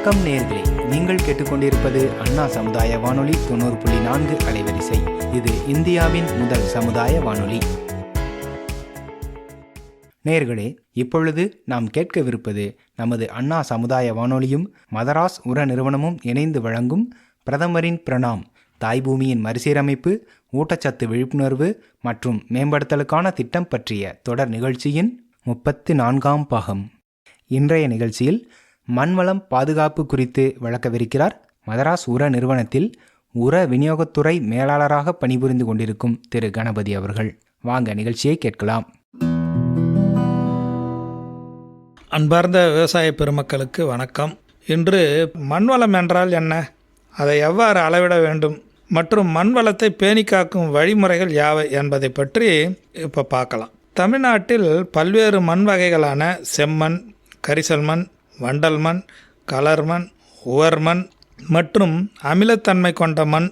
வணக்கம் நேயர்களே, நீங்கள் கேட்டுக்கொண்டிருப்பது அண்ணா சமுதாய வானொலி 90.4 அலைவரிசை. இது இந்தியாவின் முதல் சமுதாய வானொலி. நேயர்களே, இப்பொழுது நாம் கேட்கவிருப்பது நமது அண்ணா சமுதாய வானொலியும் மதராஸ் உர நிறுவனமும் இணைந்து வழங்கும் பிரதமரின் பிரணாம், தாய்பூமியின் மறுசீரமைப்பு, ஊட்டச்சத்து விழிப்புணர்வு மற்றும் மேம்படுத்தலுக்கான திட்டம் பற்றிய தொடர் நிகழ்ச்சியின் 34ஆம் பாகம். இன்றைய நிகழ்ச்சியில் மண்வளம் பாதுகாப்பு குறித்து விளக்கவிருக்கிறார் மதராஸ் உர நிறுவனத்தில் உர விநியோகத்துறை மேலாளராக பணிபுரிந்து கொண்டிருக்கும் திரு கணபதி அவர்கள். வாங்க நிகழ்ச்சியை கேட்கலாம். அன்பார்ந்த விவசாய பெருமக்களுக்கு வணக்கம். இன்று மண்வளம் என்றால் என்ன, அதை எவ்வாறு அளவிட வேண்டும் மற்றும் மண்வளத்தை பேணி காக்கும் வழிமுறைகள் யாவை என்பதை பற்றி இப்போ பார்க்கலாம். தமிழ்நாட்டில் பல்வேறு மண் வகைகளான செம்மண், கரிசல் மண், வண்டல் மண், கலர்மண், உவர்மண் மற்றும் அமிலத்தன்மை கொண்ட மண்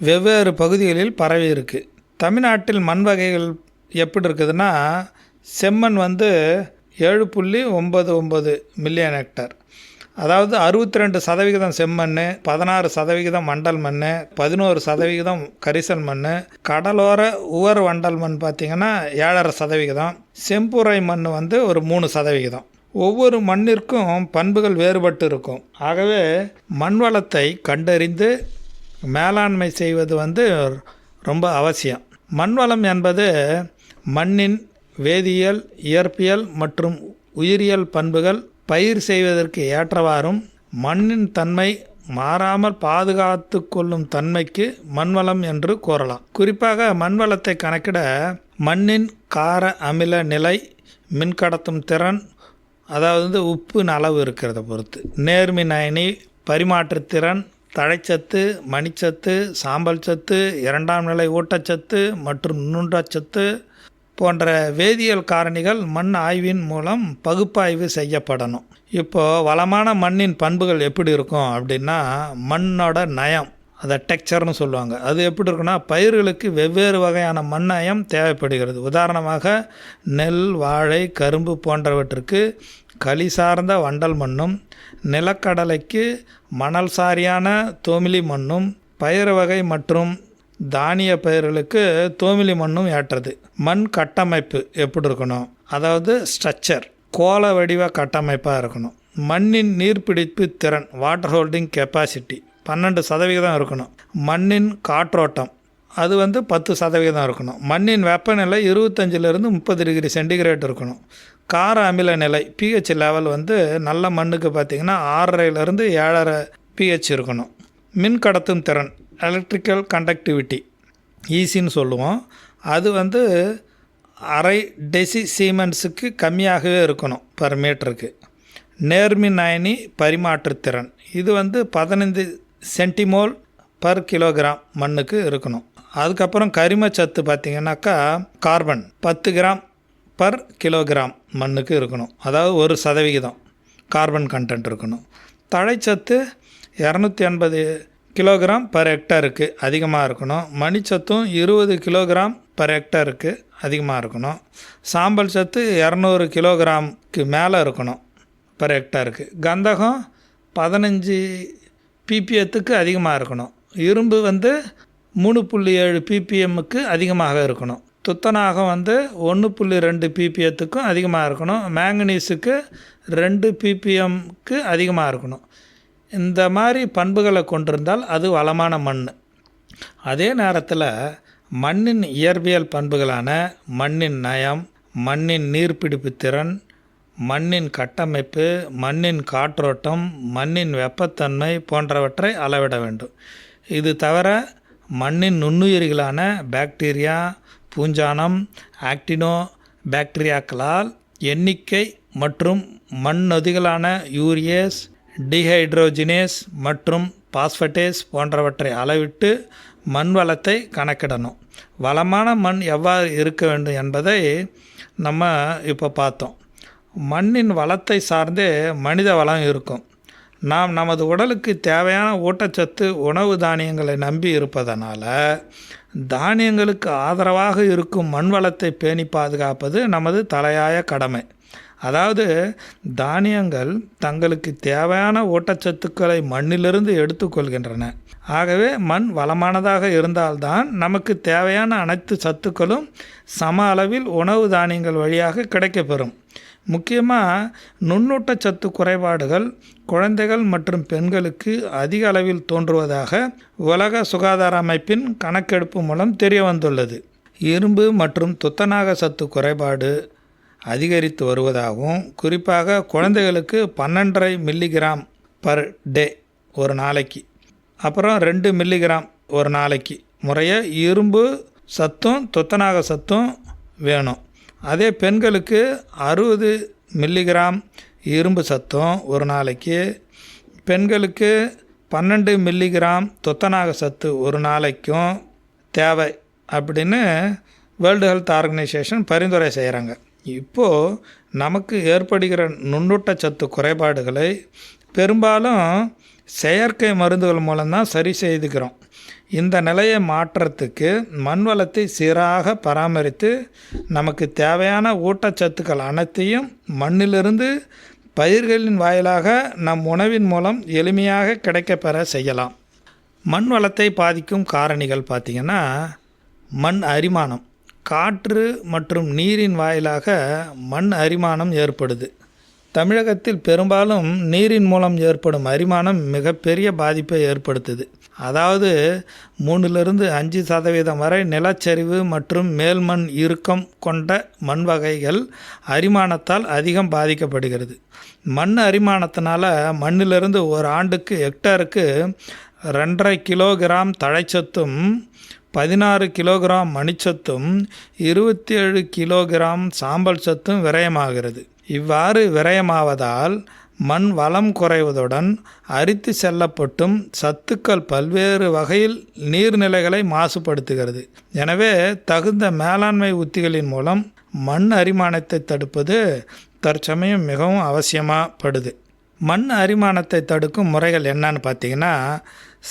வெவ்வேறு பகுதிகளில் பரவி இருக்கு. தமிழ்நாட்டில் மண் வகைகள் எப்படி இருக்குதுன்னா, செம்மண் 7.99 மில்லியன் ஹெக்டர், அதாவது 62% செம்மண், 16% வண்டல் மண், 11% கரிசல் மண். கடலோர உவர் வண்டல் மண் பார்த்திங்கன்னா 7.5%. செம்புரை மண் ஒரு 3%. ஒவ்வொரு மண்ணிற்கும் பண்புகள் வேறுபட்டு இருக்கும். ஆகவே மண் வளத்தை கண்டறிந்து மேலாண்மை செய்வது ரொம்ப அவசியம். மண் வளம் என்பது மண்ணின் வேதியியல், இயற்பியல் மற்றும் உயிரியல் பண்புகள் பயிர் செய்வதற்கு ஏற்றவாறும் மண்ணின் தன்மை மாறாமல் பாதுகாத்து கொள்ளும் தன்மைக்கு மண்வளம் என்று கூறலாம். குறிப்பாக மண்வளத்தை கணக்கிட மண்ணின் கார அமில நிலை, மின்கடத்தும் திறன், அதாவது உப்பின் அளவு இருக்கிறத பொறுத்து, நேர்மின் அயனி பரிமாற்றுத்திறன், தழைச்சத்து, மணிச்சத்து, சாம்பல் சத்து, இரண்டாம் நிலை ஊட்டச்சத்து மற்றும் நுண்ணூட்டச்சத்து போன்ற வேதியியல் காரணிகள் மண் ஆய்வின் மூலம் பகுப்பாய்வு செய்யப்படணும். இப்போது வளமான மண்ணின் பண்புகள் எப்படி இருக்கும் அப்படின்னா, மண்ணோட நயம், அதை டெக்ஸ்சர்னு சொல்லுவாங்க. அது எப்படி இருக்குன்னா, பயிர்களுக்கு வெவ்வேறு வகையான மண் நயம் தேவைப்படுகிறது. உதாரணமாக நெல், வாழை, கரும்பு போன்றவற்றுக்கு களி சார்ந்த வண்டல் மண்ணும், நிலக்கடலைக்கு மணல் சாரியான தோமிலி மண்ணும், பயிர் வகை மற்றும் தானிய பயிர்களுக்கு தோமிலி மண்ணும் ஏற்றது. மண் கட்டமைப்பு எப்படி இருக்கணும், அதாவது ஸ்ட்ரக்சர் கோள வடிவ கட்டமைப்பாக இருக்கணும். மண்ணின் நீர்பிடிப்பு திறன், வாட்டர் ஹோல்டிங் கெப்பாசிட்டி 12% இருக்கணும். மண்ணின் காற்றோட்டம் அது 10% இருக்கணும். மண்ணின் வெப்பநிலை 25 to 30 டிகிரி சென்டிகிரேட் இருக்கணும். கார அமில நிலை pH லெவல் நல்ல மண்ணுக்கு பார்த்திங்கன்னா 6.5 to 7.5 pH இருக்கணும். மின் கடத்தும் திறன், எலக்ட்ரிக்கல் கண்டக்டிவிட்டி ஈஸின்னு சொல்லுவோம். அது 0.5 டெசி சீமென்ஸுக்கு கம்மியாகவே இருக்கணும் பர் மீட்டருக்கு. நேர்மின் அயனி பரிமாற்றுத்திறன் இது 15 சென்டிமோல் பர் கிலோகிராம் மண்ணுக்கு இருக்கணும். அதுக்கப்புறம் கரிமச்சத்து பார்த்திங்கனாக்கா கார்பன் 10 கிராம் பர் கிலோகிராம் மண்ணுக்கு இருக்கணும், அதாவது 1% கார்பன் கண்டென்ட் இருக்கணும். தழைச்சத்து 280 கிலோகிராம் பர் ஹெக்டருக்கு அதிகமாக இருக்கணும். மணிச்சத்தும் 20 கிலோகிராம் பர் ஹெக்டருக்கு அதிகமாக இருக்கணும். சாம்பல் சத்து 200 கிலோகிராமுக்கு மேலே இருக்கணும் பர் ஹெக்டருக்கு. கந்தகம் 15 ppmக்கு அதிகமாக இருக்கணும். இரும்பு 3.7 ppmக்கு அதிகமாக இருக்கணும். துத்தநாகம் 1.2 ppmக்கும் அதிகமாக இருக்கணும். மேங்கனீஸுக்கு 2 ppmக்கு அதிகமாக இருக்கணும். இந்த மாதிரி பண்புகளை கொண்டிருந்தால் அது வளமான மண். அதே நேரத்தில் மண்ணின் இயற்பியல் பண்புகளான மண்ணின் நயம், மண்ணின் நீர்பிடிப்பு திறன், மண்ணின் கட்டமைப்பு, மண்ணின் காற்றோட்டம், மண்ணின் வெப்பத்தன்மை போன்றவற்றை அளவிட வேண்டும். இது தவிர மண்ணின் நுண்ணுயிரிகளான பாக்டீரியா, பூஞ்சானம், ஆக்டினோ பாக்டீரியாக்களால் எண்ணிக்கை மற்றும் மண் நொதிகளான யூரியேஸ், டிஹைட்ரோஜினேஸ் மற்றும் பாஸ்பேட்டேஸ் போன்றவற்றை அளவிட்டு மண் வளத்தை கணக்கிடணும். வளமான மண் எவ்வாறு இருக்க வேண்டும் என்பதை நம்ம இப்போ பார்த்தோம். மண்ணின் வளத்தை சார்ந்தே மனித வளம் இருக்கும். நாம் நமது உடலுக்கு தேவையான ஊட்டச்சத்து உணவு தானியங்களை நம்பி இருப்பதனால தானியங்களுக்கு ஆதரவாக இருக்கும் மண் வளத்தை பேணி பாதுகாப்பது நமது தலையாய கடமை. அதாவது தானியங்கள் தங்களுக்கு தேவையான ஊட்டச்சத்துக்களை மண்ணிலிருந்து எடுத்துக்கொள்கின்றன. ஆகவே மண் வளமானதாக இருந்தால்தான் நமக்கு தேவையான அனைத்து சத்துக்களும் சம அளவில் உணவு தானியங்கள் வழியாக கிடைக்கப்பெறும். முக்கியமாக நுண்ணூட்டச்சத்து குறைபாடுகள் குழந்தைகள் மற்றும் பெண்களுக்கு அதிக அளவில் தோன்றுவதாக உலக சுகாதார அமைப்பின் கணக்கெடுப்பு மூலம் தெரிய வந்துள்ளது. இரும்பு மற்றும் துத்தநாக சத்து குறைபாடு அதிகரித்து வருவதாகவும், குறிப்பாக குழந்தைகளுக்கு 12.5 மில்லிகிராம் பர் டே ஒரு நாளைக்கு, அப்புறம் 2 மில்லிகிராம் ஒரு நாளைக்கு முறைய இரும்பு சத்தும் துத்தநாக சத்தும் வேணும். அதே பெண்களுக்கு 60 மில்லிகிராம் இரும்பு சத்தும் ஒரு நாளைக்கு, பெண்களுக்கு 12 மில்லிகிராம் துத்தநாக சத்து ஒரு நாளைக்கும் தேவை அப்படின்னு வேர்ல்டு ஹெல்த் ஆர்கனைசேஷன் பரிந்துரை செய்கிறாங்க. இப்போது நமக்கு ஏற்படுகிற நுண்ணூட்டச்சத்து குறைபாடுகளை பெரும்பாலும் செயற்கை மருந்துகள் மூலம்தான் சரி செய்துக்கிறோம். இந்த நிலையை மாற்றத்துக்கு மண் வளத்தை சீராக பராமரித்து நமக்கு தேவையான ஊட்டச்சத்துக்கள் அனைத்தையும் மண்ணிலிருந்து பயிர்களின் வாயிலாக நம் உணவின் மூலம் எளிமையாக கிடைக்கப்பெற செய்யலாம். மண் வளத்தை பாதிக்கும் காரணிகள் பார்த்திங்கன்னா, மண் அரிமானம். காற்று மற்றும் நீரின் வாயிலாக மண் அரிமானம் ஏற்படுது. தமிழகத்தில் பெரும்பாலும் நீரின் மூலம் ஏற்படும் அரிமானம் மிகப்பெரிய பாதிப்பை ஏற்படுத்துது. அதாவது 3-5% வரை நிலச்சரிவு மற்றும் மேல்மண் இறுக்கம் கொண்ட மண் வகைகள் அரிமானத்தால் அதிகம் பாதிக்கப்படுகிறது. மண் அரிமானத்தினால மண்ணிலிருந்து ஒரு ஆண்டுக்கு ஹெக்டருக்கு 2.5 கிலோகிராம் தழைச்சத்தும் 16 கிலோகிராம் மணிச்சத்தும் 27 கிலோகிராம் சாம்பல் சத்தும் விரயமாகிறது. இவ்வாறு விரயமாவதால் மண் வளம் குறைவதுடன் அரித்து செல்லப்பட்டும் சத்துக்கள் பல்வேறு வகையில் நீர்நிலைகளை மாசுபடுத்துகிறது. எனவே தகுந்த மேலாண்மை உத்திகளின் மூலம் மண் அரிமானத்தை தடுப்பது தற்சமயம் மிகவும் அவசியமாகப்படுது. மண் அரிமானத்தை தடுக்கும் முறைகள் என்னன்னு பார்த்தீங்கன்னா,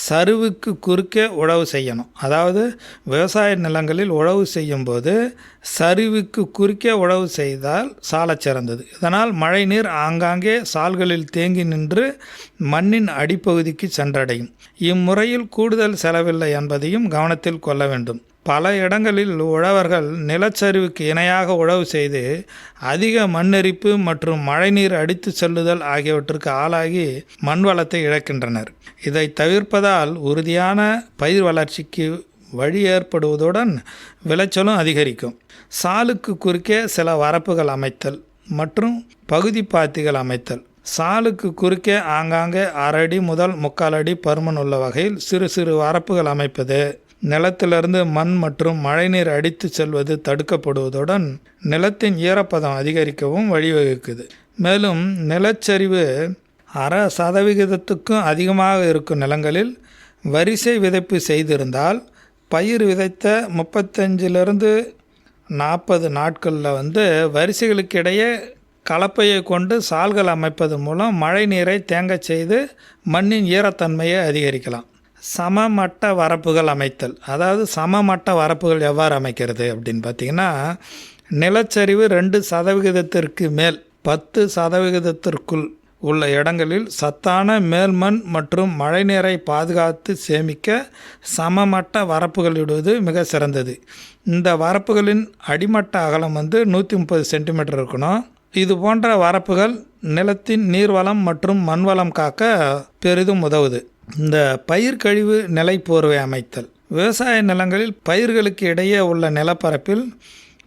சரிவுக்கு குறுக்கே உழவு செய்யணும். அதாவது விவசாய நிலங்களில் உழவு செய்யும்போது சரிவுக்கு குறுக்கே உழவு செய்தால் சாலச் சிறந்தது. இதனால் மழைநீர் ஆங்காங்கே சால்களில் தேங்கி நின்று மண்ணின் அடிப்பகுதிக்கு சென்றடையும். இம்முறையில் கூடுதல் செலவில்லை என்பதையும் கவனத்தில் கொள்ள வேண்டும். பல இடங்களில் உழவர்கள் நிலச்சரிவுக்கு இணையாக உழவு செய்து அதிக மண்ணெரிப்பு மற்றும் மழைநீர் அடித்து செல்லுதல் ஆகியவற்றுக்கு ஆளாகி மண் வளத்தை இழக்கின்றனர். இதை தவிர்ப்பதால் உறுதியான பயிர் வளர்ச்சிக்கு வழி ஏற்படுவதுடன் விளைச்சலும் அதிகரிக்கும். சாலுக்கு குறுக்கே சில வரப்புகள் அமைத்தல் மற்றும் பகுதி பாத்திகள் அமைத்தல். சாலுக்கு குறுக்கே ஆங்காங்கே 1/2 அடி முதல் 3/4 அடி பருமன் உள்ள வகையில் சிறு சிறு வரப்புகள் அமைப்பது நிலத்திலிருந்து மண் மற்றும் மழைநீர் அடித்து செல்வது தடுக்கப்படுவதுடன் நிலத்தின் ஈரப்பதம் அதிகரிக்கவும் வழிவகுக்குது. மேலும் நிலச்சரிவு 0.5% அதிகமாக இருக்கும் நிலங்களில் வரிசை விதைப்பு செய்திருந்தால் பயிர் விதைத்த 35-40 நாட்களில் வரிசைகளுக்கு இடையே கலப்பையை கொண்டு சால்கள் அமைப்பது மூலம் மழை நீரை தேங்கச் செய்து மண்ணின் ஈரத்தன்மையை அதிகரிக்கலாம். சமமட்ட வரப்புகள் அமைத்தல். அதாவது சமமட்ட வரப்புகள் எவ்வாறு அமைக்கிறது அப்படின்னு பார்த்திங்கன்னா, நிலச்சரிவு 2% மேல் 10% உள்ள இடங்களில் சத்தான மேல்மண் மற்றும் மழைநீரை பாதுகாத்து சேமிக்க சமமட்ட வரப்புகள் இடுவது மிக சிறந்தது. இந்த வரப்புகளின் அடிமட்ட அகலம் 130 சென்டிமீட்டர் இருக்கணும். இது போன்ற வரப்புகள் நிலத்தின் நீர்வளம் மற்றும் மண்வளம் காக்க பெரிதும் உதவுது. இந்த பயிர் கழிவு நிலை போர்வை அமைத்தல். விவசாய நிலங்களில் பயிர்களுக்கு இடையே உள்ள நிலப்பரப்பில்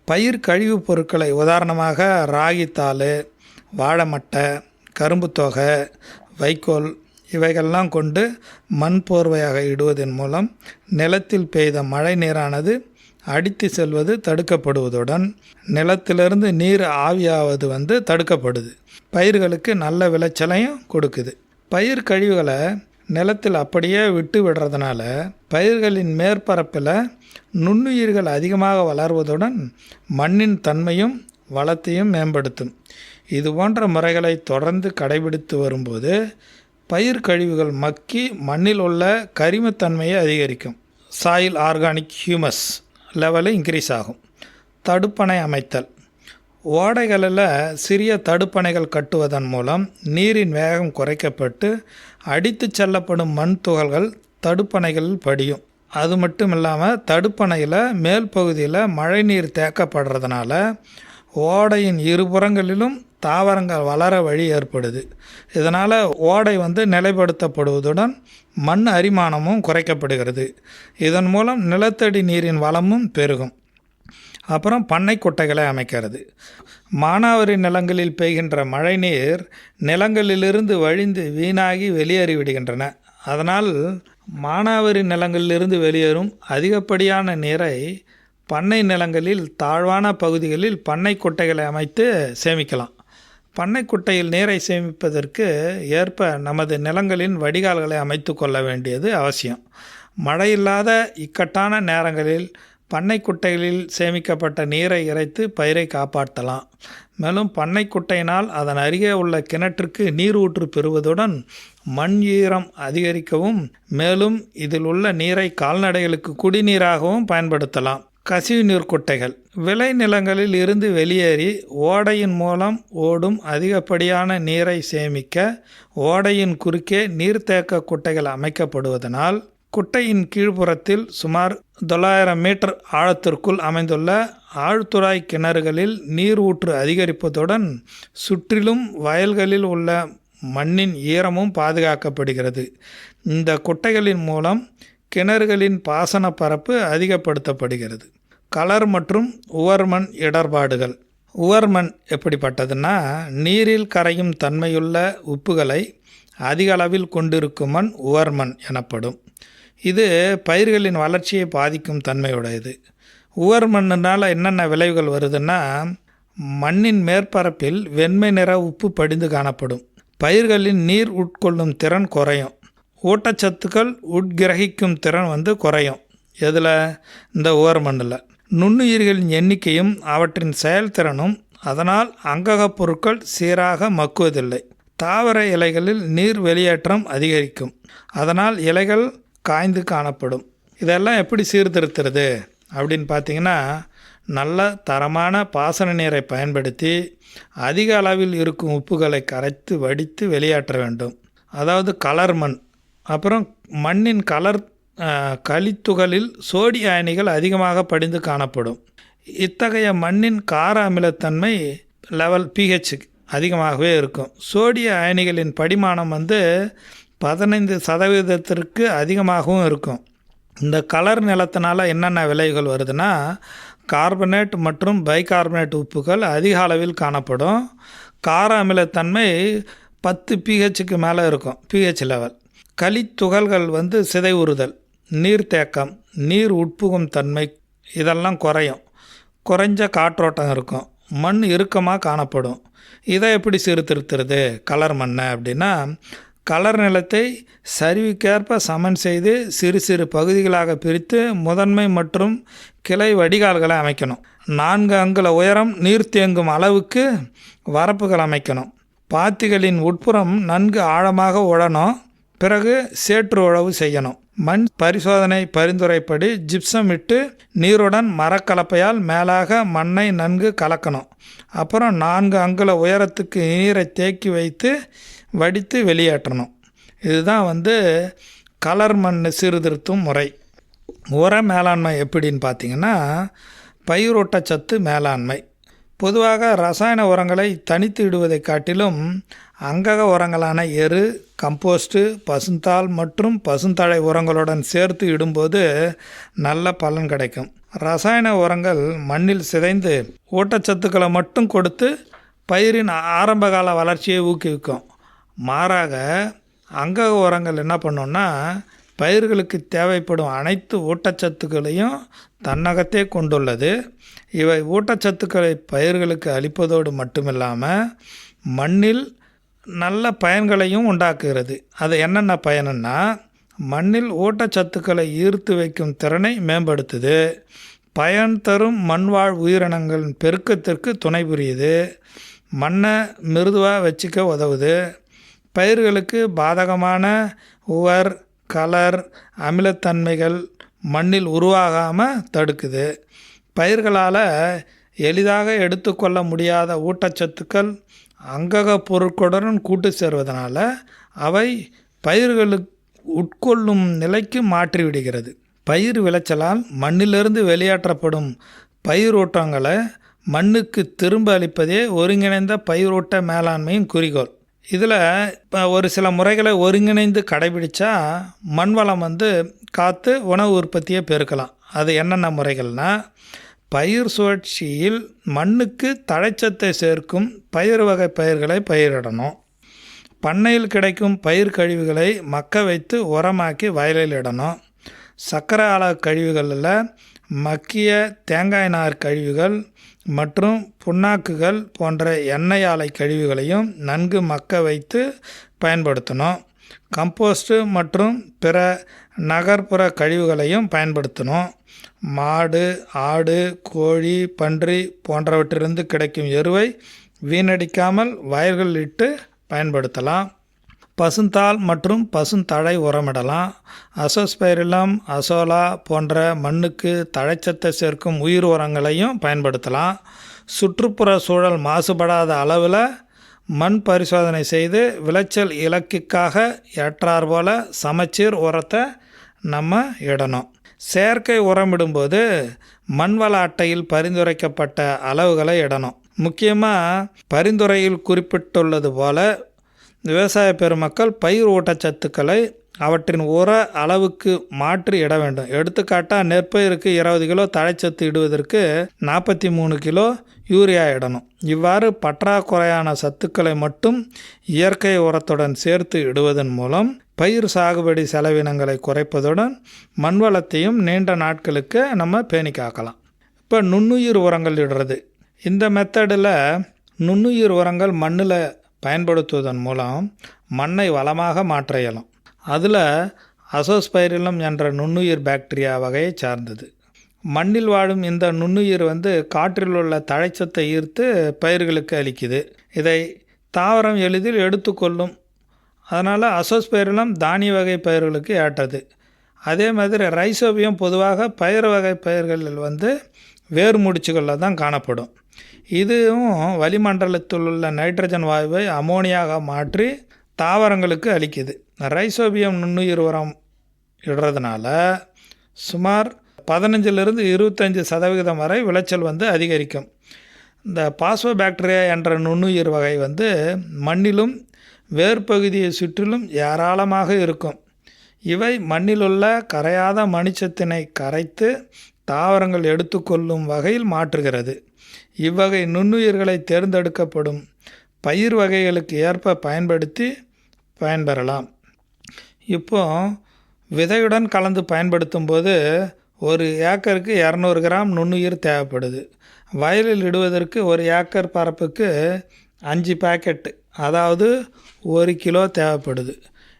பயிர் கழிவுப் பொருட்களை, உதாரணமாக ராகித்தாள், வாழைமட்டை, கரும்புத்தொகை, வைக்கோல் இவைகள்லாம் கொண்டு மண் போர்வையாக இடுவதன் மூலம் நிலத்தில் பெய்த மழை நீரானது அடித்து செல்வது தடுக்கப்படுவதுடன் நிலத்திலிருந்து நீர் ஆவியாவது தடுக்கப்படுது. பயிர்களுக்கு நல்ல விளைச்சலையும் கொடுக்குது. பயிர் கழிவுகளை நிலத்தில் அப்படியே விட்டு விடுறதுனால பயிர்களின் மேற்பரப்பில் நுண்ணுயிர்கள் அதிகமாக வளர்வதுடன் மண்ணின் தன்மையும் வளத்தையும் மேம்படுத்தும். இது போன்ற முறைகளை தொடர்ந்து கடைபிடித்து வரும்போது பயிர் கழிவுகள் மக்கி மண்ணில் உள்ள கரிமத்தன்மையை அதிகரிக்கும். Soil organic humus level increase ஆகும். தடுப்பணை அமைத்தல். ஓடைகளில் சிறிய தடுப்பணைகள் கட்டுவதன் மூலம் நீரின் வேகம் குறைக்கப்பட்டு அடித்து செல்லப்படும் மண் துகள்கள் தடுப்பணைகளில் படியும். அது மட்டும் இல்லாமல் தடுப்பணையில் மேல் பகுதியில் மழைநீர் தேக்கப்படுறதுனால ஓடையின் இருபுறங்களிலும் தாவரங்கள் வளர வழி ஏற்படுது. இதனால் ஓடை நிலைப்படுத்தப்படுவதுடன் மண் அரிமானமும் குறைக்கப்படுகிறது. இதன் மூலம் நிலத்தடி நீரின் வளமும் பெருகும். அப்புறம் பண்ணை குட்டைகளை அமைக்கிறது. மானாவாரி நிலங்களில் பெய்கின்ற மழைநீர் நிலங்களிலிருந்து வழிந்து வீணாகி வெளியேறிவிடுகின்றன. அதனால் மானாவாரி நிலங்களிலிருந்து வெளியேறும் அதிகப்படியான நீரை பண்ணை நிலங்களில் தாழ்வான பகுதிகளில் பண்ணை குட்டைகளை அமைத்து சேமிக்கலாம். பண்ணை குட்டையில் நீரை சேமிப்பதற்கு ஏற்ப நமது நிலங்களின் வடிகால்களை அமைத்து கொள்ள வேண்டியது அவசியம். மழையில்லாத இக்கட்டான நேரங்களில் பண்ணை குட்டைகளில் சேமிக்கப்பட்ட நீரை இறைத்து பயிரை காப்பாற்றலாம். மேலும் பண்ணை குட்டையினால் அதன் அருகே உள்ள கிணற்றுக்கு நீர் ஊற்று பெறுவதுடன் மண் ஈரம் அதிகரிக்கவும், மேலும் இதில் உள்ள நீரை கால்நடைகளுக்கு குடிநீராகவும் பயன்படுத்தலாம். கசிவு நீர் குட்டைகள் விளைநிலங்களில் இருந்து வெளியேறி ஓடையின் மூலம் ஓடும் அதிகப்படியான நீரை சேமிக்க ஓடையின் குறுக்கே நீர்த்தேக்க குட்டைகள் அமைக்கப்படுவதனால் குட்டையின் கீழ்ப்புறத்தில் சுமார் 900 மீட்டர் ஆழத்திற்குள் அமைந்துள்ள ஆழ்துழாய் கிணறுகளில் நீர் ஊற்று அதிகரிப்பதுடன் சுற்றிலும் வயல்களில் உள்ள மண்ணின் ஈரமும் பாதுகாக்கப்படுகிறது. இந்த குட்டைகளின் மூலம் கிணறுகளின் பாசன பரப்பு அதிகப்படுத்தப்படுகிறது. கலர் மற்றும் உவர்மண் இடர்பாடுகள். உவர்மண் எப்படிப்பட்டதுன்னா, நீரில் கரையும் தன்மையுள்ள உப்புகளை அதிக அளவில் கொண்டிருக்கும் மண் உவர்மண் எனப்படும். இது பயிர்களின் வளர்ச்சியை பாதிக்கும் தன்மையுடையது. உவர் மண்ணினால் என்னென்ன விளைவுகள் வருதுன்னா, மண்ணின் மேற்பரப்பில் வெண்மை நிற உப்பு படிந்து காணப்படும். பயிர்களின் நீர் உட்கொள்ளும் திறன் குறையும். ஊட்டச்சத்துக்கள் உட்கிரகிக்கும் திறன் குறையும். எதில்? இந்த உவர் மண்ணில். நுண்ணுயிர்களின் எண்ணிக்கையும் அவற்றின் செயல்திறனும், அதனால் அங்ககப் பொருட்கள் சீராக மக்குவதில்லை. தாவர இலைகளில் நீர் வெளியேற்றம் அதிகரிக்கும். அதனால் இலைகள் காய்ந்து காணப்படும். இதெல்லாம் எப்படி சீர்திருத்துறது அப்படின்னு பார்த்தீங்கன்னா, நல்ல தரமான பாசன நீரை பயன்படுத்தி அதிக அளவில் இருக்கும் உப்புகளை கரைத்து வடித்து வெளியேற்ற வேண்டும். அதாவது கலர் மண். அப்புறம் மண்ணின் கழித்துகளில் சோடிய அயனிகள் அதிகமாக படிந்து காணப்படும். இத்தகைய மண்ணின் கார அமிலத்தன்மை லெவல் pH அதிகமாகவே இருக்கும். சோடிய அயனிகளின் படிமானம் 15% அதிகமாகவும் இருக்கும். இந்த கலர் நிலத்தினால என்னென்ன விளைவுகள் வருதுன்னா, கார்பனேட் மற்றும் பைகார்பனேட் உப்புகள் அதிக அளவில் காணப்படும். கார அமிலத்தன்மை 10 pHக்கு மேலே இருக்கும். pH level. களித்துகள்கள் சிதைவுறுதல், நீர்த்தேக்கம், நீர் உட்புகும் தன்மை இதெல்லாம் குறையும். குறைஞ்ச காற்றோட்டம் இருக்கும். மண் இறுக்கமாக காணப்படும். இதை எப்படி சீர்திருத்துறது கலர் மண்ணை அப்படின்னா, கலர் நிலத்தை சரிவுக்கேற்ப சமன் செய்து சிறு சிறு பகுதிகளாக பிரித்து முதன்மை மற்றும் கிளை வடிகால்களை அமைக்கணும். 4 அங்குல உயரம் நீர் தேங்கும் அளவுக்கு வரப்புகள் அமைக்கணும். பாத்திகளின் உட்புறம் நன்கு ஆழமாக உழணும். பிறகு சேற்று உழவு செய்யணும். மண் பரிசோதனை பரிந்துரைப்படி ஜிப்சம் இட்டு நீருடன் மரக்கலப்பையால் மேலாக மண்ணை நன்கு கலக்கணும். அப்புறம் 4 அங்குல உயரத்துக்கு நீரை தேக்கி வைத்து வடித்து வெளியேற்றணும். இதுதான் கலர் மண் சீர்திருத்தும் முறை. உர மேலாண்மை எப்படின்னு பார்த்தீங்கன்னா, பயிரூட்டச்சத்து மேலாண்மை. பொதுவாக ரசாயன உரங்களை தனித்து இடுவதை காட்டிலும் அங்கக உரங்களான எரு, கம்போஸ்ட்டு, பசுந்தாள் மற்றும் பசுந்தழை உரங்களுடன் சேர்த்து இடும்போது நல்ல பலன் கிடைக்கும். ரசாயன உரங்கள் மண்ணில் சிதைந்து ஊட்டச்சத்துக்களை மட்டும் கொடுத்து பயிரின் ஆரம்பகால வளர்ச்சியை ஊக்குவிக்கும். மாறாக அங்கக உரங்கள் என்ன பண்ணுன்னா, பயிர்களுக்கு தேவைப்படும் அனைத்து ஊட்டச்சத்துக்களையும் தன்னகத்தே கொண்டுள்ளது. இவை ஊட்டச்சத்துக்களை பயிர்களுக்கு அளிப்பதோடு மட்டுமில்லாமல் மண்ணில் நல்ல பயன்களையும் உண்டாக்குகிறது. அது என்னென்ன பயனுன்னா, மண்ணில் ஊட்டச்சத்துக்களை ஈர்த்து வைக்கும் திறனை மேம்படுத்துது, பயன் தரும் மண்வாழ் உயிரினங்களின் பெருக்கத்திற்கு துணை புரியுது, மண்ணை மிருதுவாக வச்சுக்க உதவுது, பயிர்களுக்கு பாதகமான உவர், கலர், அமிலத்தன்மைகள் மண்ணில் உருவாகாமல் தடுக்குது. பயிர்களால் எளிதாக எடுத்துக்கொள்ள முடியாத ஊட்டச்சத்துக்கள் அங்கக பொருட்களுடன் கூட்டு சேர்வதனால அவை பயிர்களுக்கு உட்கொள்ளும் நிலைக்கு மாற்றிவிடுகிறது. பயிர் விளைச்சலால் மண்ணிலிருந்து வெளியேற்றப்படும் பயிரூட்டங்களை மண்ணுக்கு திரும்ப அளிப்பதே ஒருங்கிணைந்த பயிரூட்ட மேலாண்மையின் குறிக்கோள். இதில் இப்போ ஒரு சில முறைகளை ஒருங்கிணைந்து கடைபிடிச்சா மண் வளம் காத்து உணவு உற்பத்தியை பெருக்கலாம். அது என்னென்ன முறைகள்னால், பயிர் சுழற்சியில் மண்ணுக்கு தழைச்சத்தை சேர்க்கும் பயிர் வகை பயிர்களை பயிரிடணும். பண்ணையில் கிடைக்கும் பயிர் கழிவுகளை மக்க வைத்து உரமாக்கி வயலில் இடணும். சர்க்கரை ஆலை கழிவுகளில் மக்கிய தேங்காய் நார் கழிவுகள் மற்றும் புண்ணாக்குகள் போன்ற எண்ணெய் ஆலை கழிவுகளையும் நன்கு மக்க வைத்து பயன்படுத்தணும். கம்போஸ்ட்டு மற்றும் பிற நகர்ப்புற கழிவுகளையும் பயன்படுத்தணும். மாடு, ஆடு, கோழி, பன்றி போன்றவற்றிலிருந்து கிடைக்கும் எருவை வீணடிக்காமல் வயல்களில் இட்டு பயன்படுத்தலாம். பசுந்தாள் மற்றும் பசுந்தழை உரமிடலாம். அசோஸ்பைரிலம், அசோலா போன்ற மண்ணுக்கு தழைச்சத்தை சேர்க்கும் உயிர் உரங்களையும் பயன்படுத்தலாம். சுற்றுப்புற சூழல் மாசுபடாத அளவில் மண் பரிசோதனை செய்து விளைச்சல் இலக்குக்காக ஏற்றாற்போல் சமச்சீர் உரத்தை நம்ம இடணும். செயற்கை உரமிடும்போது மண்வள அட்டையில் பரிந்துரைக்கப்பட்ட அளவுகளை இடணும். முக்கியமாக பரிந்துரையில் குறிப்பிட்டுள்ளது போல விவசாய பெருமக்கள் பயிர் ஊட்டச்சத்துக்களை அவற்றின் உர அளவுக்கு மாற்றி இட வேண்டும். எடுத்துக்காட்டாக நெற்பயிருக்கு 20 கிலோ தழைச்சத்து இடுவதற்கு 43 கிலோ யூரியா இடணும். இவ்வாறு பற்றாக்குறையான சத்துக்களை மட்டும் இயற்கை உரத்துடன் சேர்த்து இடுவதன் மூலம் பயிர் சாகுபடி செலவினங்களை குறைப்பதுடன் மண் வளத்தையும் நீண்ட நாட்களுக்கு நம்ம பேணி காக்கலாம். இப்போ நுண்ணுயிர் உரங்கள் இடுறது. இந்த மெத்தடில் நுண்ணுயிர் உரங்கள் மண்ணில் பயன்படுத்துவதன் மூலம் மண்ணை வளமாக மாற்ற இயலும். அதில் அசோஸ்பைரிலம் என்ற நுண்ணுயிர் பாக்டீரியா வகையை சார்ந்தது. மண்ணில் வாழும் இந்த நுண்ணுயிர் காற்றில் உள்ள தழைச்சத்தை ஈர்த்து பயிர்களுக்கு அளிக்குது. இதை தாவரம் எளிதில் எடுத்துக்கொள்ளும். அதனால் அசோஸ்பைரிலம் தானிய வகை பயிர்களுக்கு ஏற்றது. அதே மாதிரி ரைசோபியம் பொதுவாக பயிர் வகை பயிர்களில் வேர் முடிச்சுகளில் தான் காணப்படும். இதுவும் வளிமண்டலத்தில் உள்ள நைட்ரஜன் வாயுவை அமோனியாக மாற்றி தாவரங்களுக்கு அளிக்குது. ரைசோபியம் நுண்ணுயிர் உரம் இடுறதுனால சுமார் 15-25% வரை விளைச்சல் அதிகரிக்கும். இந்த பாஸ்போபாக்டீரியா என்ற நுண்ணுயிர் வகை மண்ணிலும் வேர்பகுதியை சுற்றிலும் ஏராளமாக இருக்கும். இவை மண்ணிலுள்ள கரையாத மணிச்சத்தினை கரைத்து தாவரங்கள் எடுத்துக்கொள்ளும் வகையில் மாற்றுகிறது. இவ்வகை நுண்ணுயிர்களை தேர்ந்தெடுக்கப்படும் பயிர் வகைகளுக்கு ஏற்ப பயன்படுத்தி பயன்பெறலாம். இப்போ விதையுடன் கலந்து பயன்படுத்தும் போது ஒரு ஏக்கருக்கு 200 கிராம் நுண்ணுயிர் தேவைப்படுது. வயலில் இடுவதற்கு ஒரு ஏக்கர் பரப்புக்கு 5 பாக்கெட், அதாவது 1 கிலோ தேவைப்படுது.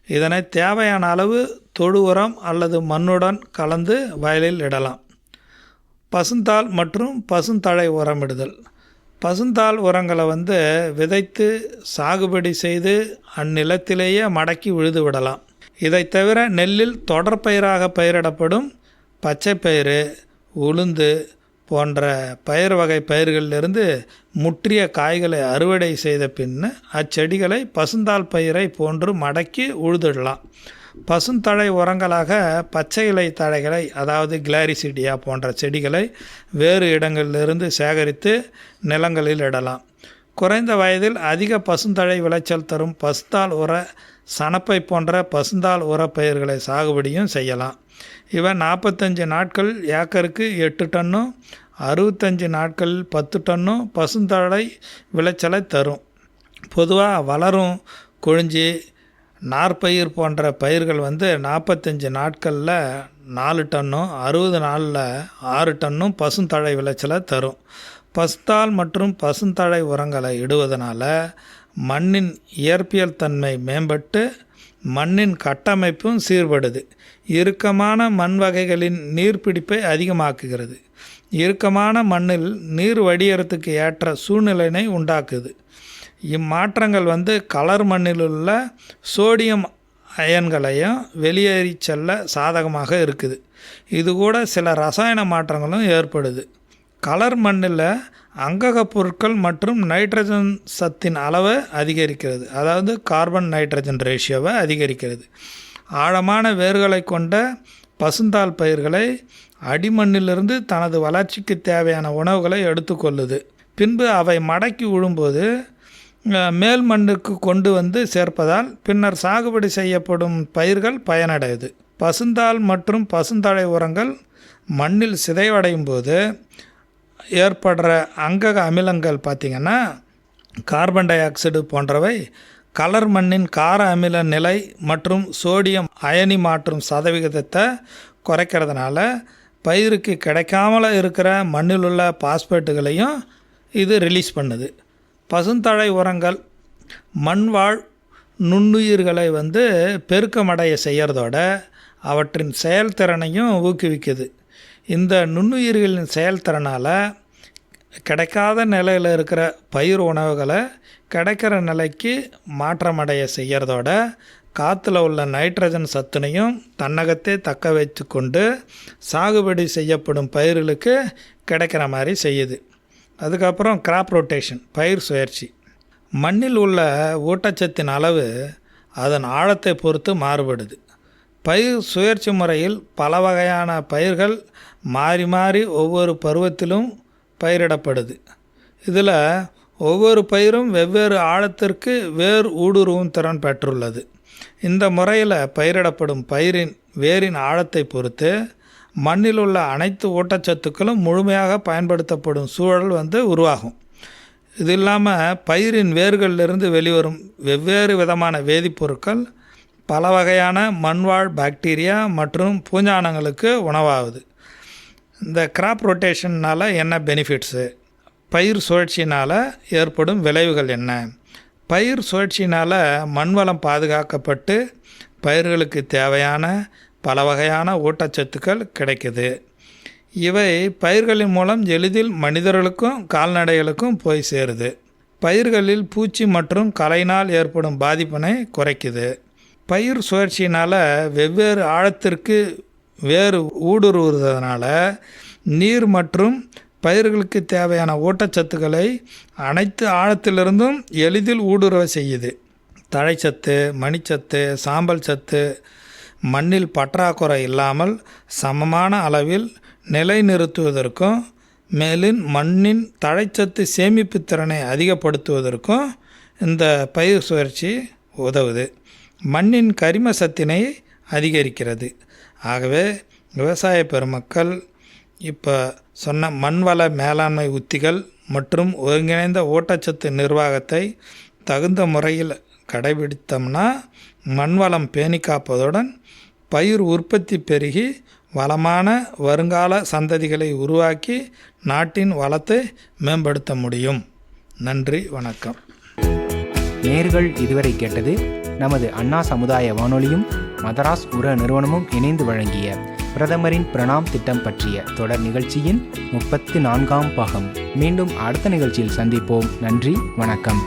இதனை தேவையான அளவு தொழு உரம் அல்லது மண்ணுடன் கலந்து வயலில் இடலாம். பசுந்தாள் மற்றும் பசுந்தழை உரமிடுதல். பசுந்தாள் உரங்களை விதைத்து சாகுபடி செய்து அந்நிலத்திலேயே மடக்கி விழுது விடலாம். இதை தவிர நெல்லில் தொடர்பயிராக பயிரிடப்படும் பச்சை பயிறு, உளுந்து போன்ற பயிர் வகை பயிர்களிலிருந்து முற்றிய காய்களை அறுவடை செய்த பின் அச்செடிகளை பசுந்தாள் பயிரை போன்று மடக்கி உழுதிடலாம். பசுந்தழை உரங்களாக பச்சை இலை தழைகளை, அதாவது கிளாரிசிடியா போன்ற செடிகளை வேறு இடங்களிலிருந்து சேகரித்து நிலங்களில் இடலாம். குறைந்த வயதில் அதிக பசுந்தழை விளைச்சல் தரும் பசுந்தாள் உர சணப்பை போன்ற பசுந்தாள் உர பயிர்களை சாகுபடியும் செய்யலாம். இவை 45 நாட்கள் ஏக்கருக்கு 8 டன்னும் 65 நாட்களில் 10 டன்னும் பசுந்தழை விளைச்சலை தரும். பொதுவாக வளரும் கொழிஞ்சி, நாற்பயிர் போன்ற பயிர்கள் 45 நாட்களில் 4 டன்னும் 60 நாளில் 6 டன்னும் பசுந்தழை விளைச்சலை தரும். பசுந்தாள் மற்றும் பசுந்தழை உரங்களை இடுவதனால மண்ணின் இயற்பியல் தன்மை மேம்பட்டு மண்ணின் கட்டமைப்பும் சீர்படுது. இறுக்கமான மண் வகைகளின் நீர்பிடிப்பை அதிகமாக்குகிறது. இறுக்கமான மண்ணில் நீர் வடியறதுக்கு ஏற்ற சூழ்நிலையினை உண்டாக்குது. இம்மாற்றங்கள் கலர் மண்ணில் உள்ள சோடியம் அயன்களையும் வெளியேறி செல்ல சாதகமாக இருக்குது. இது கூட சில ரசாயன மாற்றங்களும் ஏற்படுது. கலர் மண்ணில் அங்ககப் பொருட்கள் மற்றும் நைட்ரஜன் சத்தின் அளவை அதிகரிக்கிறது. அதாவது கார்பன் நைட்ரஜன் ரேஷியோவை அதிகரிக்கிறது. ஆழமான வேர்களை கொண்ட பசுந்தாள் பயிர்களை அடிமண்ணிலிருந்து தனது வளர்ச்சிக்கு தேவையான உணவுகளை எடுத்துக்கொள்ளுது. பின்பு அவை மடக்கி விழும்போது மேல் மண்ணுக்கு கொண்டு வந்து சேர்ப்பதால் பின்னர் சாகுபடி செய்யப்படும் பயிர்கள் பயனடையுது. பசுந்தாள் மற்றும் பசுந்தழை உரங்கள் மண்ணில் சிதைவடையும் போது ஏற்படுற அங்கக அமிலங்கள் பார்த்திங்கன்னா கார்பன் டை ஆக்சைடு போன்றவை கலர் மண்ணின் கார அமில நிலை மற்றும் சோடியம் அயனி மாற்றும் சதவிகிதத்தை குறைக்கிறதுனால பயிருக்கு கிடைக்காமல் இருக்கிற மண்ணில் உள்ள பாஸ்பேட்டுகளையும் இது ரிலீஸ் பண்ணுது. பசுந்தழை உரங்கள் மண்வாழ் நுண்ணுயிர்களை பெருக்கமடைய செய்கிறதோட அவற்றின் செயல்திறனையும் ஊக்குவிக்குது. இந்த நுண்ணுயிர்களின் செயல்திறனால் கிடைக்காத நிலையில் இருக்கிற பயிர் உணவுகளை கிடைக்கிற நிலைக்கு மாற்றமடைய செய்கிறதோட காற்றுல உள்ள நைட்ரஜன் சத்துனையும் தன்னகத்தே தக்க வைத்து கொண்டு சாகுபடி செய்யப்படும் பயிர்களுக்கு கிடைக்கிற மாதிரி செய்யுது. அதுக்கப்புறம் கிராப் ரொட்டேஷன், பயிர் சுழற்சி. மண்ணில் உள்ள ஊட்டச்சத்தின் அளவு அதன் ஆழத்தை பொறுத்து மாறுபடுது. பயிர் சுழற்சி முறையில் பல வகையான பயிர்கள் மாறி மாறி ஒவ்வொரு பருவத்திலும் பயிரிடப்படுது. இதில் ஒவ்வொரு பயிரும் வெவ்வேறு ஆழத்திற்கு வேர் ஊடுருவும் திறன் பெற்றுள்ளது. இந்த முறையில் பயிரிடப்படும் பயிரின் வேரின் ஆழத்தை பொறுத்து மண்ணில் உள்ள அனைத்து ஊட்டச்சத்துக்களும் முழுமையாக பயன்படுத்தப்படும் சூழல் உருவாகும். இது இல்லாமல் பயிரின் வேர்களிலிருந்து வெளிவரும் வெவ்வேறு விதமான வேதிப்பொருட்கள் பல வகையான மண்வாழ் பாக்டீரியா மற்றும் பூஞ்சானங்களுக்கு உணவாகுது. இந்த கிராப் ரொட்டேஷன்னால் என்ன பெனிஃபிட்ஸு, பயிர் சுழற்சினால் ஏற்படும் விளைவுகள் என்ன? பயிர் சுழற்சினால் மண்வளம் பாதுகாக்கப்பட்டு பயிர்களுக்கு தேவையான பல வகையான ஊட்டச்சத்துக்கள் கிடைக்குது. இவை பயிர்களின் மூலம் எளிதில் மனிதர்களுக்கும் கால்நடைகளுக்கும் போய் சேருது. பயிர்களில் பூச்சி மற்றும் களையினால் ஏற்படும் பாதிப்பினை குறைக்குது. பயிர் சுழற்சியினால் வெவ்வேறு ஆழத்திற்கு வேறு ஊடுருவுறதுனால நீர் மற்றும் பயிர்களுக்கு தேவையான ஊட்டச்சத்துக்களை அனைத்து ஆழத்திலிருந்தும் எளிதில் ஊடுருவ செய்யுது. தழைச்சத்து, மணிச்சத்து, சாம்பல் சத்து மண்ணில் பற்றாக்குறை இல்லாமல் சமமான அளவில் நிலைநிறுத்துவதற்கும் மேலும் மண்ணின் தழைச்சத்து சேமிப்பு திறனை அதிகப்படுத்துவதற்கும் இந்த பயிர் சுழற்சி உதவுது. மண்ணின் கரிம சத்தினை அதிகரிக்கிறது. ஆகவே விவசாய பெருமக்கள் இப்போ சொன்ன மண்வள மேலாண்மை உத்திகள் மற்றும் ஒருங்கிணைந்த ஊட்டச்சத்து நிர்வாகத்தை தகுந்த முறையில் கடைபிடித்தோம்னா மண்வளம் பேணி காப்பதுடன் பயிர் உற்பத்தி பெருகி வளமான வருங்கால சந்ததிகளை உருவாக்கி நாட்டின் வளத்தை மேம்படுத்த முடியும். நன்றி, வணக்கம். நேர்கள் இதுவரை கேட்டது நமது அண்ணா சமுதாய வானொலியும் மதராஸ் உர நிறுவனமும் இணைந்து வழங்கிய பிரதமரின் பிரணாம் திட்டம் பற்றிய தொடர் நிகழ்ச்சியின் 34ஆம் பாகம். மீண்டும் அடுத்த நிகழ்ச்சியில் சந்திப்போம். நன்றி, வணக்கம்.